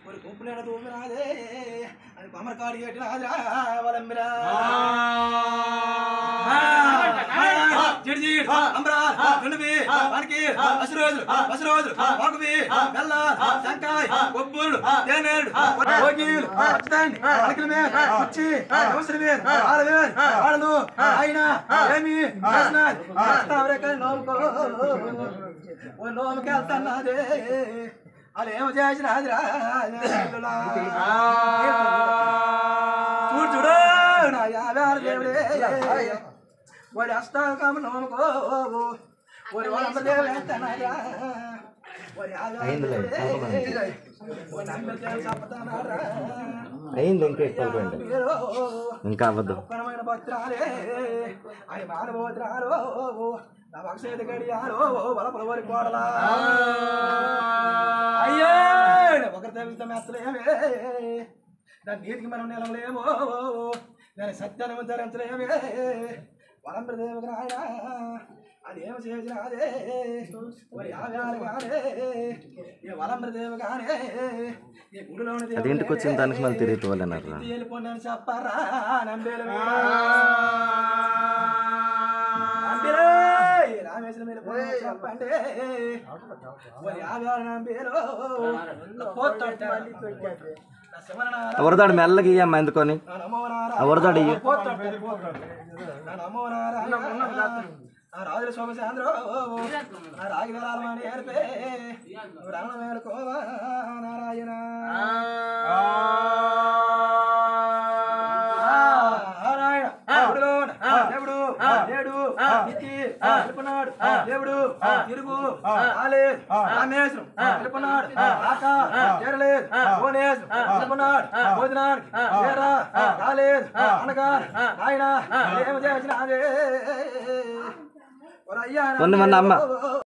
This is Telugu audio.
ஒரு கூப்பிட தூங்குறாதே அது பமர்காடி கேட்டுறாதா வளம்புறா జిడిజిడ్ అంబరాల్ గుండవి వానికి అసరోజు వాకువి బెల్ల సంకాయ్ కొబ్బులు తేనేడు ఓగిల్ అచ్చండి అలకలమే కుచ్చి అవసరమే ఆలవే ఆడలు ఆయన ఏమి అస్నాద్ అస్తావరేక నోముకో ఓ నోముకి వెళ్తానాదే అలేమో చేసినాదిరా చూడు చూడు నా యాభై దేవుడే What else do come on? What was the day at Tanaya? What I ain't link in Cavado. I'm out of water. Now I say the Gadiano, what up over the Guadala. I look at them with the master. That need him on Elamo. Then I sat down with the Rentreme. వలంబ్రదేవగానే అదేమ చేసినాదే మరి ఆగానే ఏ వలంబ్రదేవగానే ఏ గుడిలోని దేవగానే అదేంటికి వచ్చిన దానికి మళ్ళీ తిరిగి తోలన్నారు వెళ్ళిపోన్నాను చెప్పరా నంబేల నంబేలే రామేశ్వరం వెళ్ళిపోయి చెప్పండి మరి ఆగానే నంబేలో పోతట మళ్ళీ పెట్టాడు ఎవరిదాడు మెల్లగా ఇయ్యమ్మ ఎందుకొని ఎవరిదాడు ఇయ్య రాజుల సోమశాంద్రో రాగి దళాలమని ఏర్పే రమణ మేలుకోవా నారాయణ దేవుడు దేవుడు తెలుపున్నాడు దేవుడు తిరుగు రాలేదు రామేశ్వరం తెలుపున్నాడు ఆక చేరలేదు భువనేశ్వరం తెలుపున్నాడు భోజనానికి చేరా రాలేదు అనగా ఆయన ఏమి చేసిన అదే అమ్మ